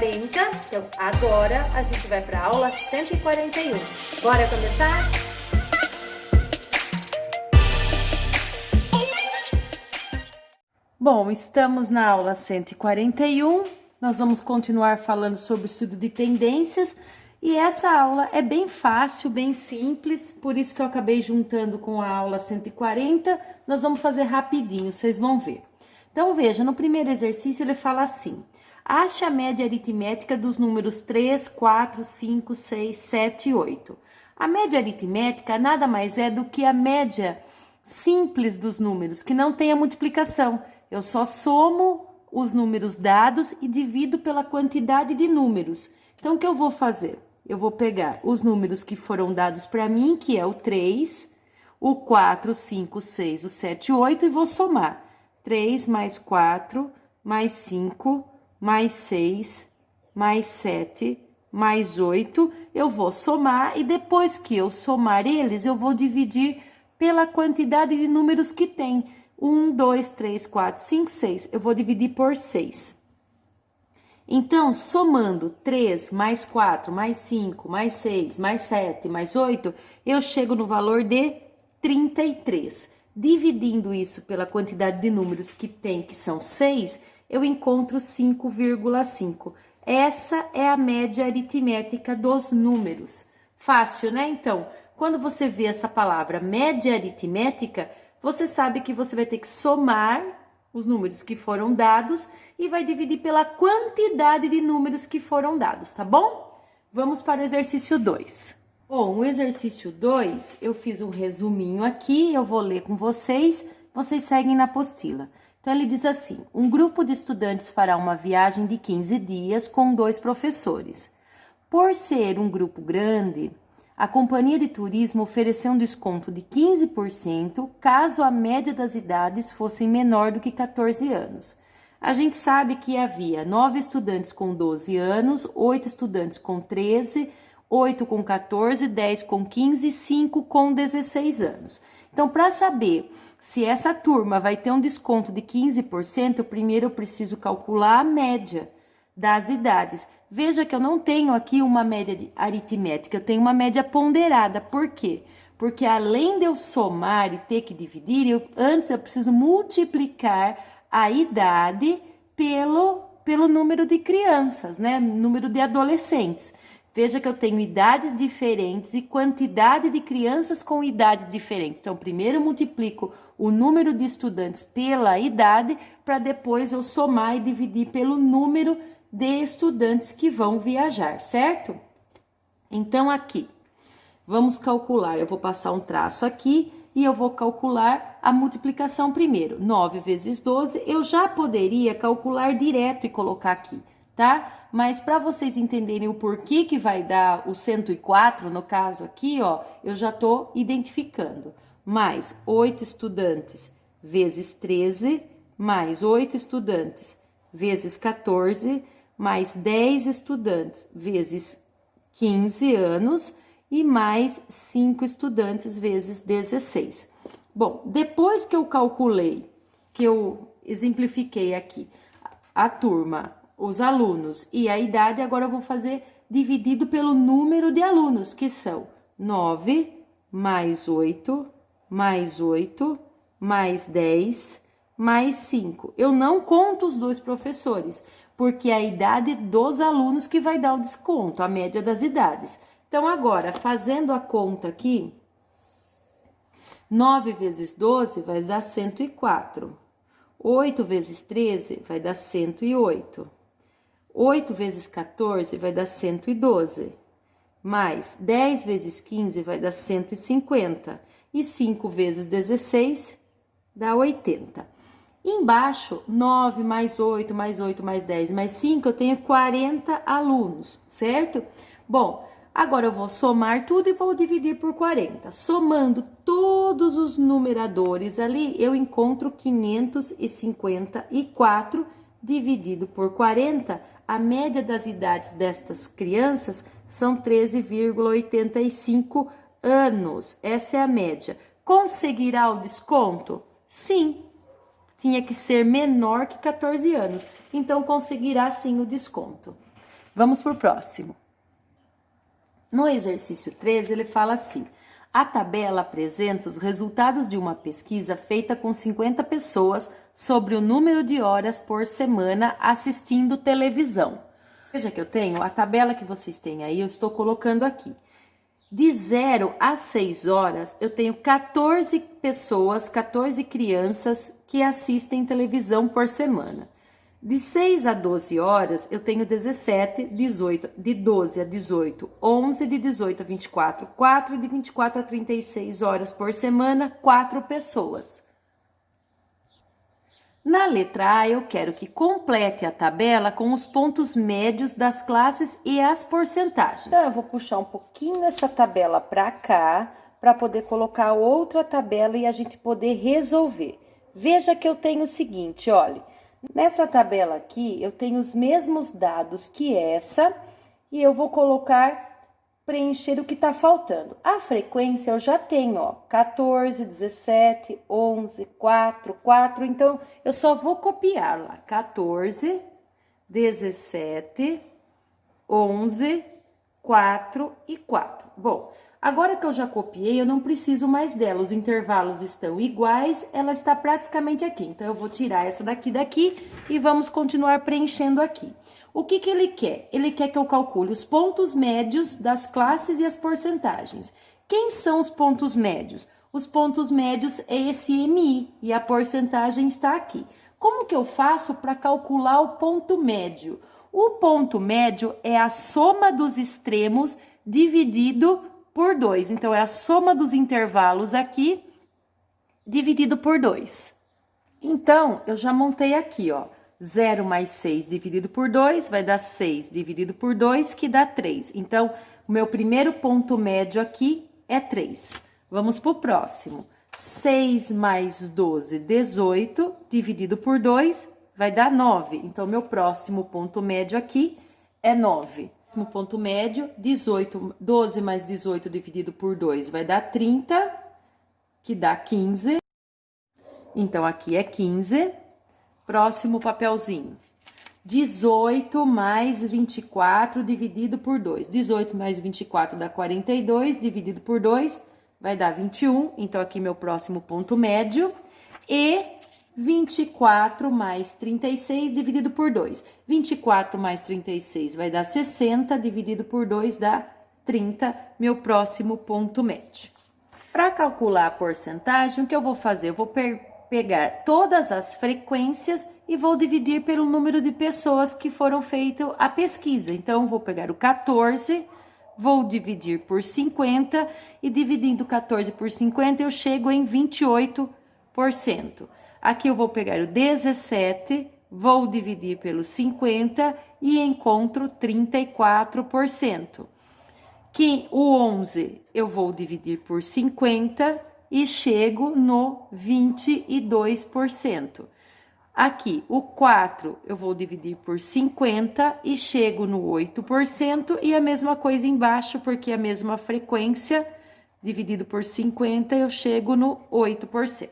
140. Então, agora a gente vai para a aula 141. Bora começar? Bom, estamos na aula 141. Nós vamos continuar falando sobre o estudo de tendências. E essa aula é bem fácil, bem simples, por isso que eu acabei juntando com a aula 140. Nós vamos fazer rapidinho, vocês vão ver. Então, veja, no primeiro exercício ele fala assim: ache a média aritmética dos números 3, 4, 5, 6, 7 e 8. A média aritmética nada mais é do que a média simples dos números, que não tem a multiplicação. Eu só somo os números dados e divido pela quantidade de números. Então, o que eu vou fazer? Eu vou pegar os números que foram dados para mim, que é o 3, o 4, o 5, o 6, o 7 e o 8, e vou somar. 3 mais 4, mais 5, mais 6, mais 7, mais 8. Eu vou somar e depois que eu somar eles, eu vou dividir pela quantidade de números que tem. 1, 2, 3, 4, 5, 6. Eu vou dividir por 6. Então, somando 3 mais 4, mais 5, mais 6, mais 7, mais 8, eu chego no valor de 33. Dividindo isso pela quantidade de números que tem, que são 6, eu encontro 5,5. Essa é a média aritmética dos números. Fácil, né? Então, quando você vê essa palavra média aritmética, você sabe que você vai ter que somar os números que foram dados e vai dividir pela quantidade de números que foram dados, tá bom? Vamos para o exercício 2. Bom, o exercício 2, eu fiz um resuminho aqui, eu vou ler com vocês, vocês seguem na apostila. Então, ele diz assim: um grupo de estudantes fará uma viagem de 15 dias com 2 professores. Por ser um grupo grande, a companhia de turismo ofereceu um desconto de 15% caso a média das idades fosse menor do que 14 anos. A gente sabe que havia 9 estudantes com 12 anos, 8 estudantes com 13, 8 com 14, 10 com 15 e 5 com 16 anos. Então, para saber se essa turma vai ter um desconto de 15%, primeiro eu preciso calcular a média das idades. Veja que eu não tenho aqui uma média aritmética, eu tenho uma média ponderada. Por quê? Porque além de eu somar e ter que dividir, antes eu preciso multiplicar a idade pelo número de crianças, né? Número de adolescentes. Veja que eu tenho idades diferentes e quantidade de crianças com idades diferentes. Então, primeiro eu multiplico o número de estudantes pela idade, para depois eu somar e dividir pelo número de estudantes que vão viajar, certo? Então, aqui, vamos calcular. Eu vou passar um traço aqui e eu vou calcular a multiplicação primeiro. 9 vezes 12, eu já poderia calcular direto e colocar aqui, tá? Mas para vocês entenderem o porquê que vai dar o 104, no caso aqui, ó, eu já tô identificando. Mais 8 estudantes vezes 13, mais 8 estudantes vezes 14, mais 10 estudantes vezes 15 anos e mais 5 estudantes vezes 16. Bom, depois que eu calculei, que eu exemplifiquei aqui a turma, os alunos e a idade, agora eu vou fazer dividido pelo número de alunos, que são 9 mais 8, mais 8, mais 10, mais 5. Eu não conto os 2 professores, porque é a idade dos alunos que vai dar o desconto, a média das idades. Então, agora, fazendo a conta aqui, 9 vezes 12 vai dar 104. 8 vezes 13 vai dar 108. 8 vezes 14 vai dar 112. Mais 10 vezes 15 vai dar 150. E 5 vezes 16 dá 80. Embaixo, 9 mais 8, mais 8, mais 10, mais 5, eu tenho 40 alunos, certo? Bom, agora eu vou somar tudo e vou dividir por 40. Somando todos os numeradores ali, eu encontro 554 dividido por 40. A média das idades destas crianças são 13,85 anos. Essa é a média. Conseguirá o desconto? Sim. Tinha que ser menor que 14 anos. Então, conseguirá sim o desconto. Vamos pro próximo. No exercício 13, ele fala assim: a tabela apresenta os resultados de uma pesquisa feita com 50 pessoas sobre o número de horas por semana assistindo televisão. Veja que eu tenho a tabela que vocês têm aí, eu estou colocando aqui. De 0 a 6 horas, eu tenho 14 pessoas, 14 crianças que assistem televisão por semana. De 6 a 12 horas, eu tenho 17, 18, de 12 a 18, 11, de 18 a 24, 4, e de 24 a 36 horas por semana, 4 pessoas. Na letra A, eu quero que complete a tabela com os pontos médios das classes e as porcentagens. Então, eu vou puxar um pouquinho essa tabela para cá, para poder colocar outra tabela e a gente poder resolver. Veja que eu tenho o seguinte, olha, nessa tabela aqui, eu tenho os mesmos dados que essa, e eu vou preencher o que tá faltando. A frequência eu já tenho, ó, 14, 17, 11, 4, 4, então eu só vou copiar lá, 14, 17, 11, 4 e 4. Bom, agora que eu já copiei, eu não preciso mais dela, os intervalos estão iguais, ela está praticamente aqui. Então, eu vou tirar essa daqui e vamos continuar preenchendo aqui. O que ele quer? Ele quer que eu calcule os pontos médios das classes e as porcentagens. Quem são os pontos médios? Os pontos médios é esse MI e a porcentagem está aqui. Como que eu faço para calcular o ponto médio? O ponto médio é a soma dos extremos dividido por 2. Então, é a soma dos intervalos aqui dividido por 2. Então, eu já montei aqui, ó. 0 mais 6 dividido por 2 vai dar 6 dividido por 2, que dá 3. Então, o meu primeiro ponto médio aqui é 3. Vamos para o próximo. 6 mais 12, 18, dividido por 2, vai dar 9. Então, meu próximo ponto médio aqui é 9. No ponto médio, 18, 12 mais 18 dividido por 2 vai dar 30, que dá 15. Então, aqui é 15. Próximo papelzinho. 18 mais 24 dividido por 2. 18 mais 24 dá 42, dividido por 2 vai dar 21. Então, aqui meu próximo ponto médio. E 24 mais 36 dividido por 2. 24 mais 36 vai dar 60, dividido por 2 dá 30, meu próximo ponto médio. Para calcular a porcentagem, o que eu vou fazer? Eu vou pegar todas as frequências e vou dividir pelo número de pessoas que foram feita a pesquisa. Então, vou pegar o 14, vou dividir por 50 e dividindo 14 por 50, eu chego em 28%. Aqui eu vou pegar o 17, vou dividir pelo 50 e encontro 34%. Que o 11 eu vou dividir por 50 e chego no 22%. Aqui, o 4 eu vou dividir por 50 e chego no 8%. E a mesma coisa embaixo, porque a mesma frequência, dividido por 50, eu chego no 8%.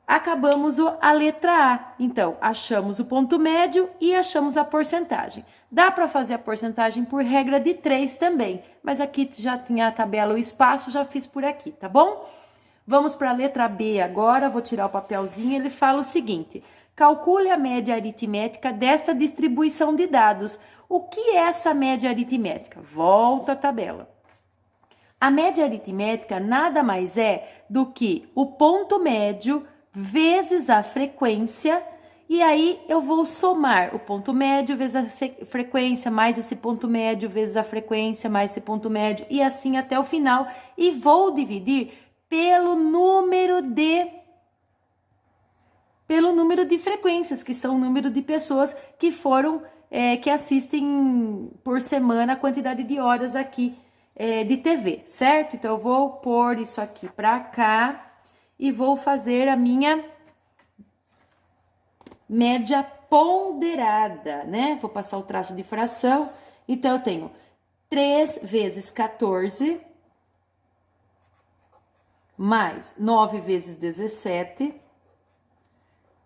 Acabamos a letra A. Então, achamos o ponto médio e achamos a porcentagem. Dá para fazer a porcentagem por regra de 3 também, mas aqui já tinha a tabela, o espaço, já fiz por aqui, tá bom? Vamos para a letra B agora, vou tirar o papelzinho, ele fala o seguinte: calcule a média aritmética dessa distribuição de dados. O que é essa média aritmética? Volta à tabela. A média aritmética nada mais é do que o ponto médio vezes a frequência, e aí eu vou somar o ponto médio vezes a frequência, mais esse ponto médio vezes a frequência, mais esse ponto médio, e assim até o final, e vou dividir pelo número de frequências, que são o número de pessoas que foram, que assistem por semana a quantidade de horas aqui de TV, certo? Então, eu vou pôr isso aqui para cá e vou fazer a minha média ponderada, né? Vou passar o traço de fração. Então, eu tenho 3 vezes 14, mais 9 vezes 17,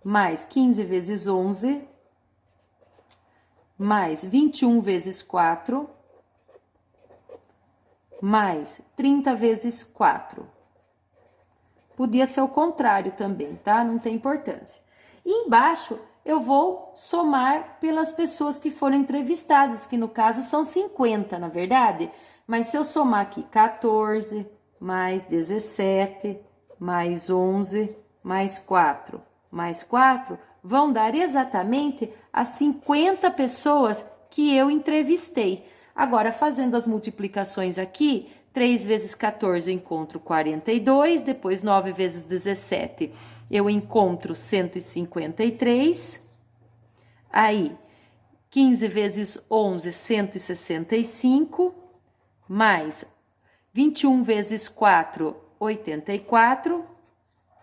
mais 15 vezes 11, mais 21 vezes 4, mais 30 vezes 4. Podia ser o contrário também, tá? Não tem importância. E embaixo eu vou somar pelas pessoas que foram entrevistadas, que no caso são 50, na verdade. Mas se eu somar aqui 14, mais 17, mais 11, mais 4, vão dar exatamente as 50 pessoas que eu entrevistei. Agora, fazendo as multiplicações aqui, 3 vezes 14 eu encontro 42, depois 9 vezes 17 eu encontro 153, aí 15 vezes 11, 165, mais 21 vezes 4, 84,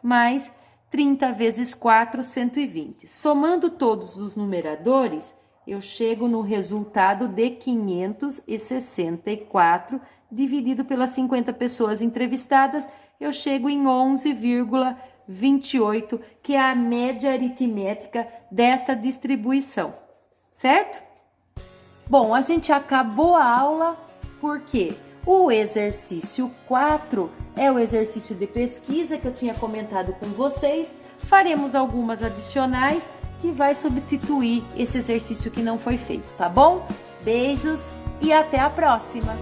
mais 30 vezes 4, 120. Somando todos os numeradores, eu chego no resultado de 564, dividido pelas 50 pessoas entrevistadas, eu chego em 11,28, que é a média aritmética desta distribuição, certo? Bom, a gente acabou a aula porque o exercício 4 é o exercício de pesquisa que eu tinha comentado com vocês. Faremos algumas adicionais que vai substituir esse exercício que não foi feito, tá bom? Beijos e até a próxima!